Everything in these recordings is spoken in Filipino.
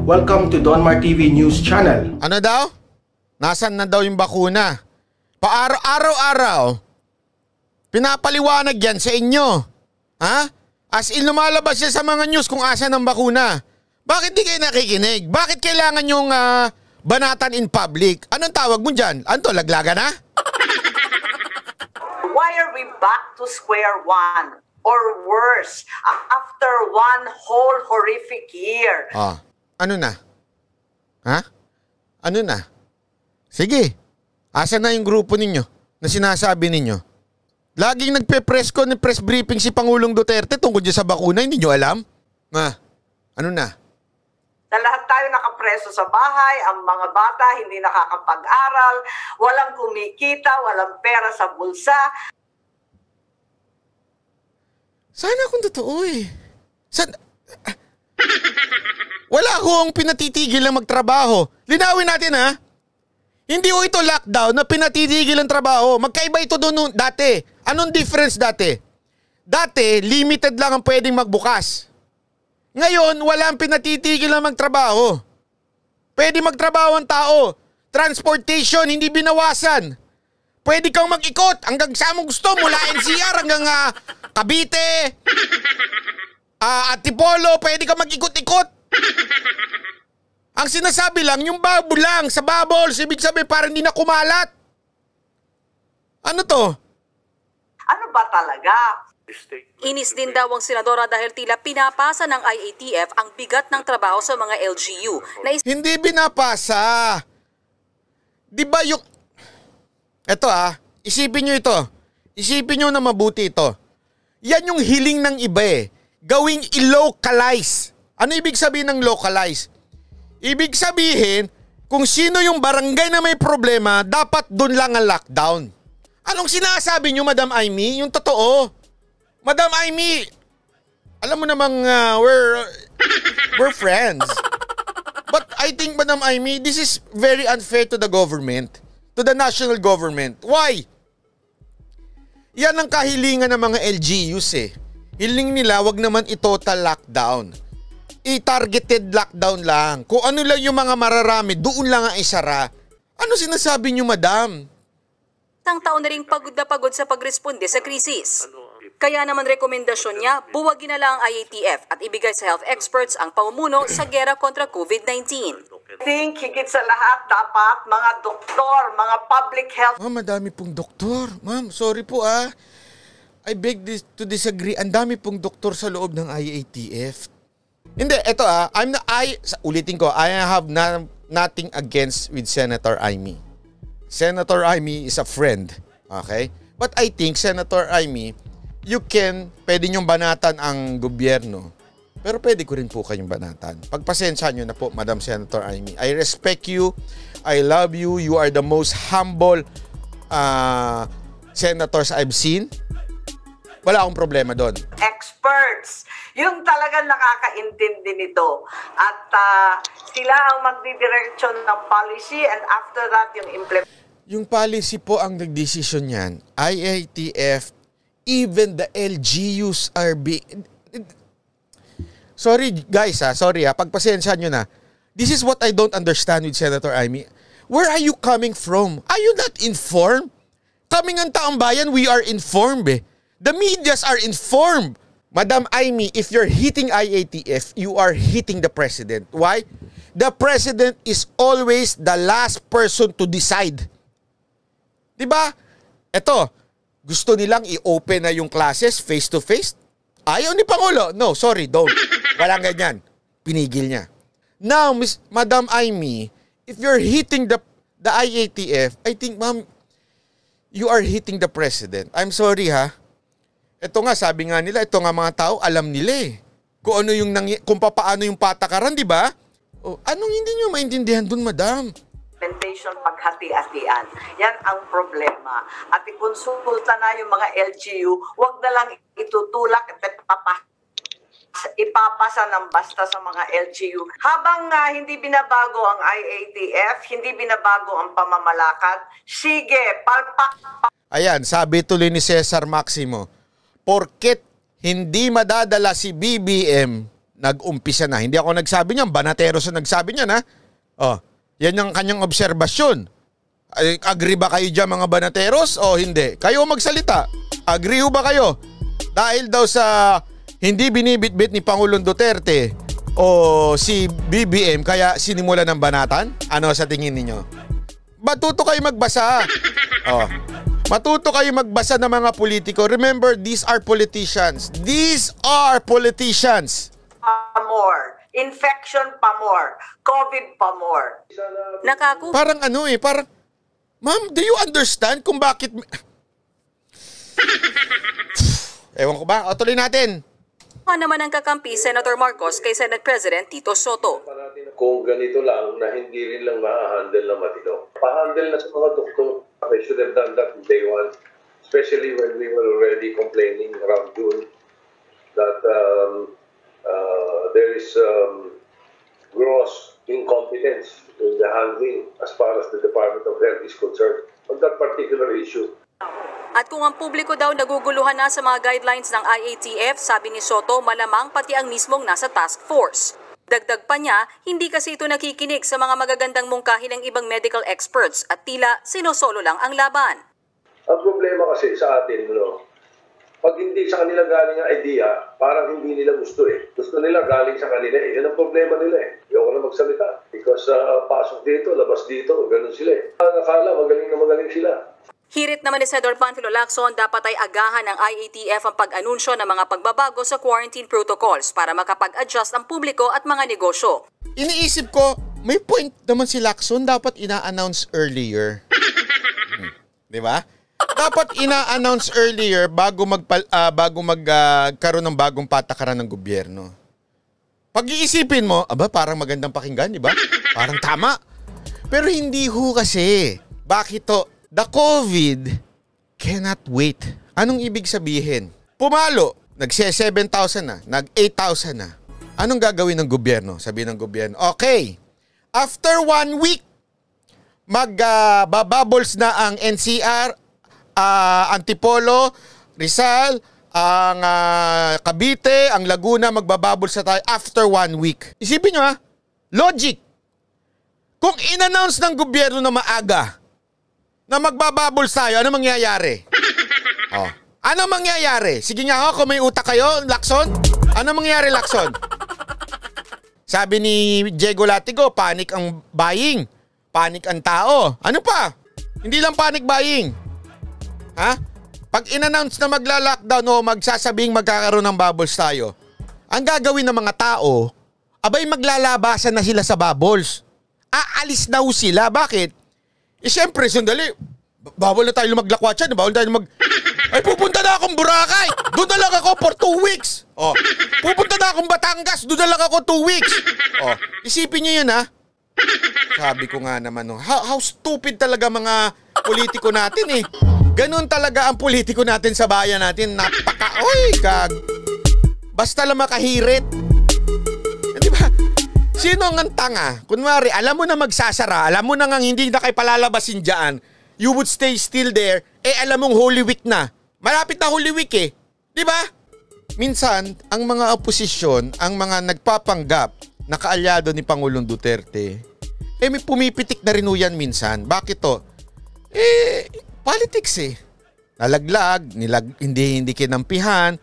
Welcome to Donmar TV News Channel. Ano daw? Nasaan na daw yung bakuna? Araw-araw, pinapaliwanag yan sa inyo. Ha? As in lumalabas siya sa mga news kung asan ang bakuna. Bakit di kayo nakikinig? Bakit kailangan yung banatan in public? Anong tawag mo dyan? Ano to, laglaga na? Why are we back to square one? Or worse, after one whole horrific year? Ano na? Ha? Ano na? Sige. Asan na yung grupo ninyo na sinasabi ninyo? Laging nagpe-press con, press briefing si Pangulong Duterte tungkol dyan sa bakuna, hindi nyo alam? Ano na? Na lahat tayo nakapreso sa bahay, ang mga bata hindi nakakapag-aral, walang kumikita, walang pera sa bulsa. Sana kung totoo eh. Wala akong pinatitigil na magtrabaho. Linawin natin ha. Hindi ko ito lockdown na pinatitigil ang trabaho. Magkaiba ito doon dati. Anong difference dati? Dati, limited lang ang pwedeng magbukas. Ngayon, walang pinatitigil na magtrabaho. Pwede magtrabaho ang tao. Transportation, hindi binawasan. Pwede kang mag-ikot hanggang saan mo gusto. Mula NCR hanggang Cavite. Antipolo, pwede kang mag-ikot-ikot. Ang sinasabi lang, yung bubble lang sa bubbles, ibig sabihin parang hindi na kumalat. Ano to? Ano ba talaga? Inis din daw ang senadora dahil tila pinapasa ng IATF ang bigat ng trabaho sa mga LGU. Hindi binapasa. Di ba yung... Eto isipin nyo ito. Isipin nyo na mabuti ito. Yan yung hiling ng iba eh. Gawing i-localize. Ano ibig sabihin ng localize? Ibig sabihin, kung sino yung barangay na may problema, dapat dun lang ang lockdown. Anong sinasabi nyo, Madam Aimee? Yung totoo. Madam Aimee, alam mo namang we're friends. But I think, Madam Aimee, this is very unfair to the government, to the national government. Why? Yan ang kahilingan ng mga LGUs eh. Hiling nila, wag naman i-total lockdown. I-targeted lockdown lang. Kung ano lang yung mga mararami, doon lang ang isara. Ano sinasabi nyo, madam? Isang taon na rin pagod na pagod sa pagresponde sa krisis. Kaya naman rekomendasyon niya, buwagin na lang ang IATF at ibigay sa health experts ang pamumuno sa gera kontra COVID-19. I think higit sa lahat dapat mga doktor, mga public health. Madami pong doktor. Ma'am, sorry po I beg to disagree. Ang dami pong doktor sa loob ng IATF. Hindi, eto ulitin ko, I have nothing against with Senator Aimee. Senator Aimee is a friend, okay? But I think, Senator Aimee, pwede nyong banatan ang gobyerno, pero pwede ko rin po kayong banatan. Pagpasensya nyo na po, Madam Senator Aimee. I respect you, I love you, you are the most humble senators I've seen. Wala akong problema doon. Experts, yung talagang nakakaintindi nito. At sila ang magdidireksyon ng policy and after that yung implement. Yung policy po ang nagdesisyon niyan. IATF, even the LGUs are Sorry guys sorry pagpasensya nyo na. This is what I don't understand with Senator Aimee. Where are you coming from? Are you not informed? Kaming ang taong bayan, we are informed eh. The medias are informed. Madam Aimee, if you're hitting IATF, you are hitting the president. Why? The president is always the last person to decide. Diba? Eto, gusto nilang i-open na yung classes face-to-face. Ayaw ni Pangulo. No, sorry, don't. Walang ganyan. Pinigil niya. Now, Madam Aimee, if you're hitting the IATF, I think, ma'am, you are hitting the president. I'm sorry Ito nga, sabi nga nila, ito nga mga tao, alam nila eh. Kung paano yung patakaran, di ba? Anong hindi nyo maintindihan dun, madam? Implementation paghati-hatian. Yan ang problema. At ikonsulta na yung mga LGU, wag na lang itutulak at ipapasa ng basta sa mga LGU. Habang hindi binabago ang IATF, hindi binabago ang pamamalakad, sige, palpak. Ayan, sabi tuloy ni Cesar Maximo, porket hindi madadala si BBM nag-umpisa na. Hindi ako nagsabi niyan, Banateros ang nagsabi niyan, ha? Oh, yan ang kanyang obserbasyon. Agree ba kayo dyan, mga Banateros, o hindi? Kayo magsalita. Agree ba kayo? Dahil daw sa hindi binibitbit ni Pangulong Duterte o si BBM, kaya sinimula ng banatan? Ano sa tingin ninyo? Matuto kayo magbasa. Oh. Matuto kayo magbasa ng mga politiko. Remember, these are politicians. These are politicians. More. Infection pa more. COVID pa more. Parang ano parang, ma'am, do you understand kung bakit... Ewan ko ba? O, tuloy natin. Ano naman ang kakampi Senator Marcos kay Senate President Tito Soto? Kung ganito lang na hindi rin lang ma-handle na matino. Pa-handle na sa mga doktor. They should have done that from day one. Especially when we were already complaining around June that there is gross incompetence in the handling as far as the Department of Health is concerned on that particular issue. At kung ang publiko daw naguguluhan na sa mga guidelines ng IATF, sabi ni Soto, malamang pati ang mismong nasa task force. Dagdag pa niya, hindi kasi ito nakikinig sa mga magagandang mungkahi ng ibang medical experts at tila sinosolo lang ang laban. Ang problema kasi sa atin, pag hindi sa kanila galing ang idea, parang hindi nila gusto Gusto nila galing sa kanila Yan ang problema nila Ayoko na magsalita. Because pasok dito, labas dito, ganun sila Nakala magaling na magaling sila. Hirit naman ni Senador Panfilo Lacson, dapat ay agahan ng IATF ang pag-anunsyo ng mga pagbabago sa quarantine protocols para makapag-adjust ang publiko at mga negosyo. Iniisip ko, may point naman si Lacson, dapat ina-announce earlier. Di ba? Dapat ina-announce earlier bago magkaroon ng bagong patakaran ng gobyerno. Pag-iisipin mo, parang magandang pakinggan, di ba? Parang tama. Pero hindi ho kasi. Bakit to? The COVID cannot wait. Anong ibig sabihin? Pumalo, nag-7,000 na, nag-8,000 na. Anong gagawin ng gobyerno? Sabi ng gobyerno, okay, after 1 week, magbabubbles na ang NCR, Antipolo, Rizal, ang Cavite, ang Laguna, magbabubbles na tayo after 1 week. Isipin nyo logic. Kung in-announce ng gobyerno na maaga, na magbabubbles tayo, ano mangyayari? Ano mangyayari? Sige nga kung may utak kayo, Lacson. Ano mangyayari, Lacson? Sabi ni Diego Latigo, panic ang buying. Panic ang tao. Ano pa? Hindi lang panic buying. Pag in-announce na magla-lockdown o magsasabing magkakaroon ng bubbles tayo, ang gagawin ng mga tao, maglalabasan na sila sa bubbles. Aalis na sila. Bakit? Siyempre, sandali. Bawal na tayo maglakwatsan. Bawal tayo pupunta na akong Boracay. Doon na lang ako for 2 weeks. Pupunta na akong Batangas. Doon na lang ako 2 weeks. Isipin niyo yun, Sabi ko nga naman, how stupid talaga mga politiko natin, Ganun talaga ang politiko natin sa bayan natin. Basta lang makahirit. Di ba? Sino ang tanga? Kunwari, alam mo na magsasara, alam mo na nga hindi na kayo palalabasin dyan, you would stay still there, alam mong Holy Week na. Malapit na Holy Week Di ba? Minsan, ang mga oposisyon, ang mga nagpapanggap na kaalyado ni Pangulong Duterte, may pumipitik na rin yan minsan. Bakit to? Politics Nalaglag, hindi kinampihan,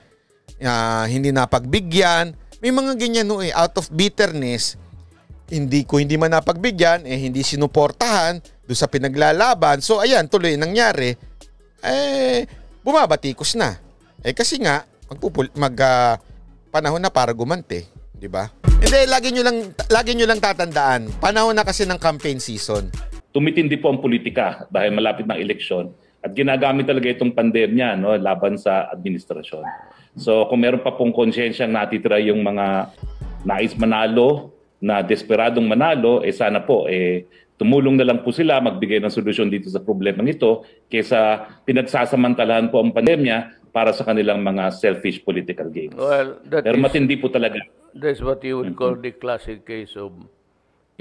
hindi napagbigyan. May mga ganyan out of bitterness. Hindi man napagbigyan, hindi sinuportahan doon sa pinaglalaban. So ayan, tuloy nangyari. Bumabatikos na. Kasi nga, panahon na para gumanti, di ba? Hindi, lagi nyo lang tatandaan. Panahon na kasi ng campaign season. Tumitindi po ang politika dahil malapit ng eleksyon at ginagamit talaga itong pandemya laban sa administrasyon. So kung meron pa pong konsyensiyang natitira yung mga nais manalo, na desperadong manalo, sana po tumulong na lang po sila magbigay ng solusyon dito sa problemang ito kaysa pinagsasamantalahan po ang pandemya para sa kanilang mga selfish political gains. Well, pero matindi po talaga. That's what you would call the classic case of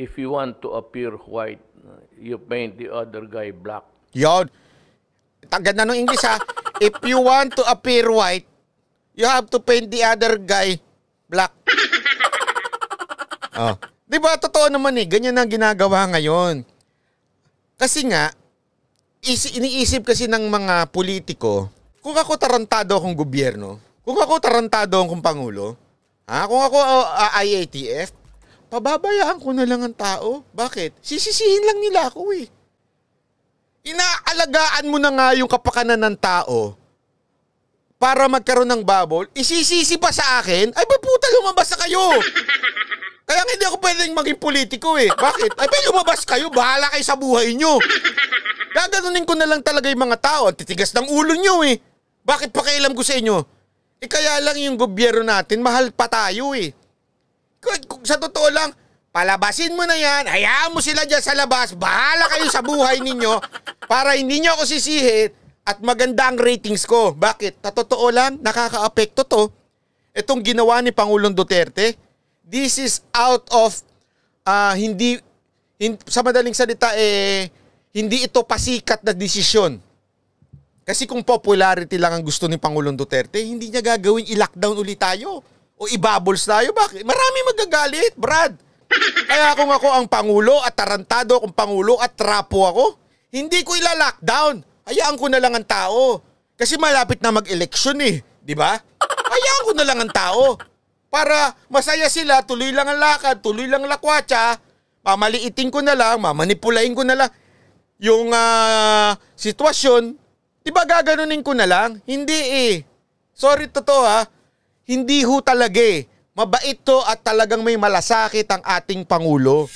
if you want to appear white, you paint the other guy black. Yon. Tagad na ng English If you want to appear white, you have to paint the other guy black. Oh. 'Di ba totoo naman ganyan ang ginagawa ngayon. Kasi nga iniisip kasi ng mga politiko, kung ako tarantado akong gobyerno, kung ako tarantado akong pangulo, kung ako IATF, pababayaan ko na lang ang tao. Bakit? Sisisihin lang nila ako Inaalagaan mo na nga yung kapakanan ng tao para magkaroon ng bubble, isisisi pa sa akin, ay puta lumabas na kayo. Kaya hindi ako pwedeng maging politiko Bakit? Ay lumabas kayo, bahala kayo sa buhay nyo. Gaganunin ko na lang talaga yung mga tao, ang titigas ng ulo nyo Bakit pakialam ko sa inyo? Kaya lang yung gobyerno natin, mahal pa tayo Sa totoo lang, palabasin mo na yan, hayaan mo sila dyan sa labas, bahala kayo sa buhay ninyo para hindi nyo ako sisihin at maganda ang ratings ko. Bakit? Totoo lang, nakaka-apekto to. Itong ginawa ni Pangulong Duterte, this is out of, sa madaling salita, hindi ito pasikat na desisyon. Kasi kung popularity lang ang gusto ni Pangulong Duterte, hindi niya gagawin i-lockdown ulit tayo o i-bubbles tayo. Bakit? Marami magagalit, Brad. Kaya kung ako ang Pangulo at tarantado akong Pangulo at trapo ako, hindi ko ila-lockdown. Hayaan ko na lang ang tao. Kasi malapit na mag-eleksyon di ba? Hayaan ko na lang ang tao. Para masaya sila, tuloy lang ang lakad, tuloy lang lakwatsa, mamaliitin ko na lang, mamanipulain ko na lang yung sitwasyon. Di ba gaganunin ko na lang? Hindi Sorry totoo Hindi ho talaga Mabait to at talagang may malasakit ang ating Pangulo.